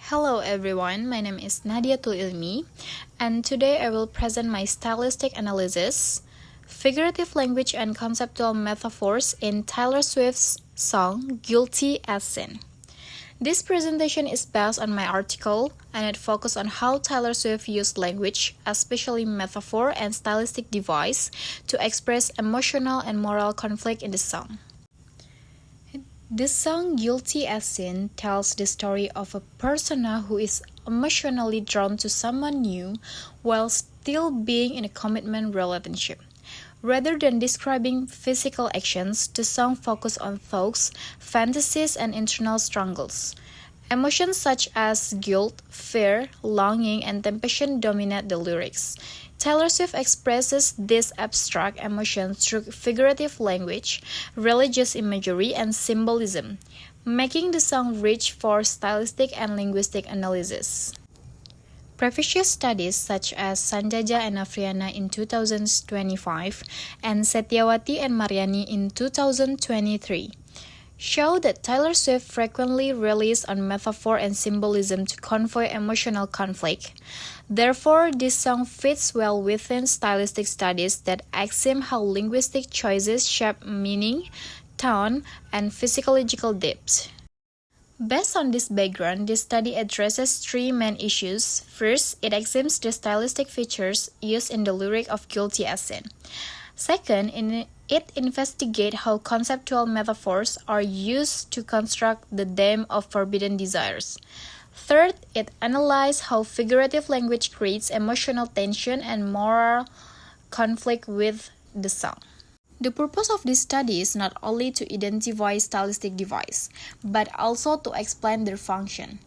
Hello everyone, my name is Nadia Tulilmi, and today I will present my stylistic analysis, figurative language and conceptual metaphors in Taylor Swift's song Guilty as Sin. This presentation is based on my article, and it focuses on how Taylor Swift used language, especially metaphor and stylistic device, to express emotional and moral conflict in the song. The song Guilty as Sin tells the story of a persona who is emotionally drawn to someone new while still being in a commitment relationship. Rather than describing physical actions, the song focuses on thoughts, fantasies, and internal struggles. Emotions such as guilt, fear, longing, and temptation dominate the lyrics. Taylor Swift expresses these abstract emotions through figurative language, religious imagery, and symbolism, making the song rich for stylistic and linguistic analysis. Previous studies such as Sanjaja and Afriana in 2025 and Setiawati and Mariani in 2023 show that Taylor Swift frequently relies on metaphor and symbolism to convey emotional conflict. Therefore, this song fits well within stylistic studies that examine how linguistic choices shape meaning, tone, and physiological depth. Based on this background, this study addresses three main issues. First, it examines the stylistic features used in the lyric of Guilty as Sin. Second, it investigates how conceptual metaphors are used to construct the theme of forbidden desires. Third, it analyzes how figurative language creates emotional tension and moral conflict with the song. The purpose of this study is not only to identify stylistic devices, but also to explain their function.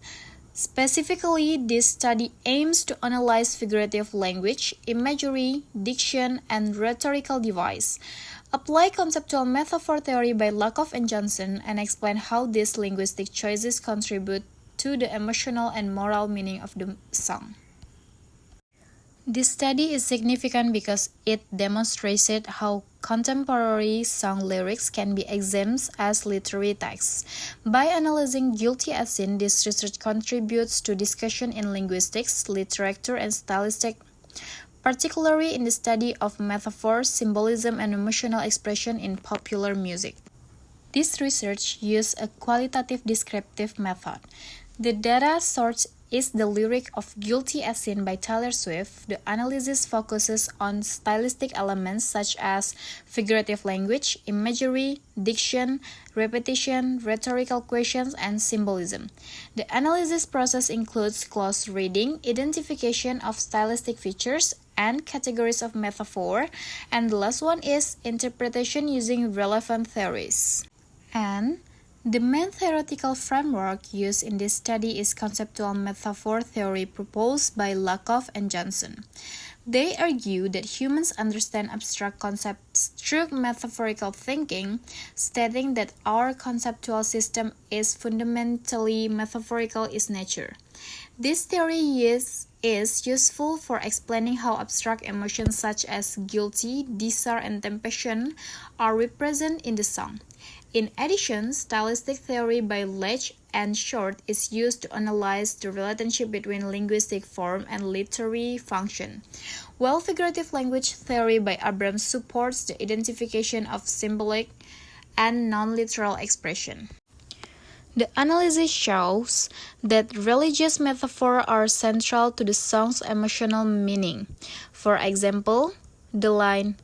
Specifically, this study aims to analyze figurative language, imagery, diction, and rhetorical device, apply conceptual metaphor theory by Lakoff and Johnson, and explain how these linguistic choices contribute to the emotional and moral meaning of the song. This study is significant because it demonstrated how contemporary song lyrics can be examined as literary texts. By analyzing Guilty as Sin, this research contributes to discussion in linguistics, literature, and stylistic, particularly in the study of metaphor, symbolism, and emotional expression in popular music. This research used a qualitative descriptive method. The data source is the lyric of Guilty as Sin by Taylor Swift. The analysis focuses on stylistic elements such as figurative language, imagery, diction, repetition, rhetorical questions, and symbolism. The analysis process includes close reading, identification of stylistic features, and categories of metaphor, and the last one is interpretation using relevant theories. And the main theoretical framework used in this study is conceptual metaphor theory proposed by Lakoff and Johnson. They argue that humans understand abstract concepts through metaphorical thinking, stating that our conceptual system is fundamentally metaphorical in nature. This theory is useful for explaining how abstract emotions such as guilty, desire, and temptation are represented in the song. In addition, stylistic theory by Leach and Short is used to analyze the relationship between linguistic form and literary function, while figurative language theory by Abrams supports the identification of symbolic and non-literal expression. The analysis shows that religious metaphors are central to the song's emotional meaning. For example, the line,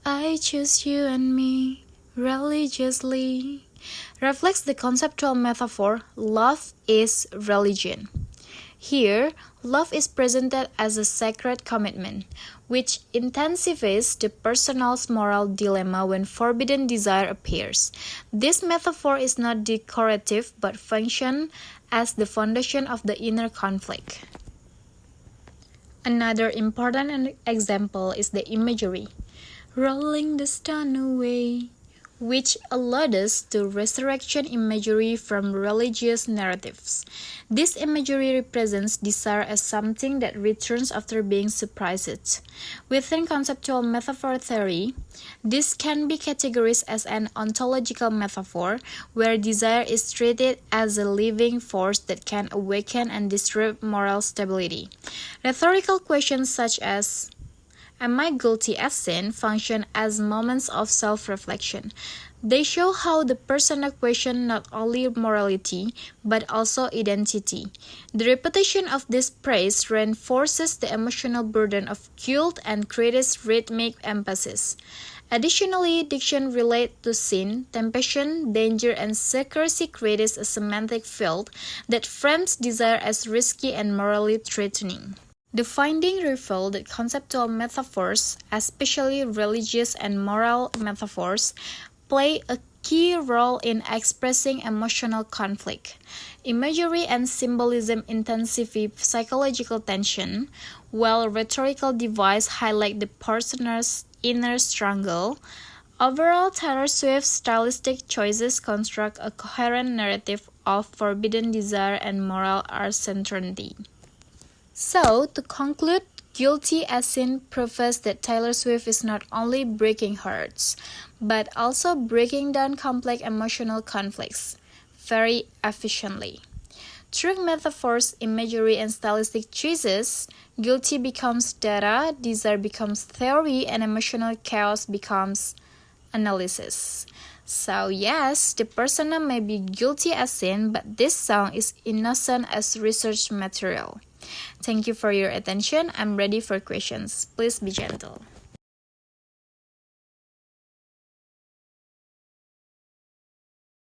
"I choose you and me religiously," reflects the conceptual metaphor, love is religion. Here, love is presented as a sacred commitment, which intensifies the person's moral dilemma when forbidden desire appears. This metaphor is not decorative but functions as the foundation of the inner conflict. Another important example is the imagery. Rolling the stone away, which alludes to resurrection imagery from religious narratives. This imagery represents desire as something that returns after being suppressed. Within conceptual metaphor theory, this can be categorized as an ontological metaphor, where desire is treated as a living force that can awaken and disrupt moral stability. Rhetorical questions such as "Am I guilty as sin?" function as moments of self-reflection. They show how the persona question not only morality, but also identity. The repetition of this praise reinforces the emotional burden of guilt and creates rhythmic emphasis. Additionally, diction related to sin, temptation, danger, and secrecy creates a semantic field that frames desire as risky and morally threatening. The finding revealed that conceptual metaphors, especially religious and moral metaphors, play a key role in expressing emotional conflict. Imagery and symbolism intensify psychological tension, while rhetorical devices highlight the persona's inner struggle. Overall, Taylor Swift's stylistic choices construct a coherent narrative of forbidden desire and moral uncertainty. So, to conclude, Guilty as Sin proves that Taylor Swift is not only breaking hearts, but also breaking down complex emotional conflicts very efficiently. Through metaphors, imagery, and stylistic choices, guilty becomes data, desire becomes theory, and emotional chaos becomes analysis. So yes, the persona may be guilty as sin, but this song is innocent as research material. Thank you for your attention. I'm ready for questions. Please be gentle.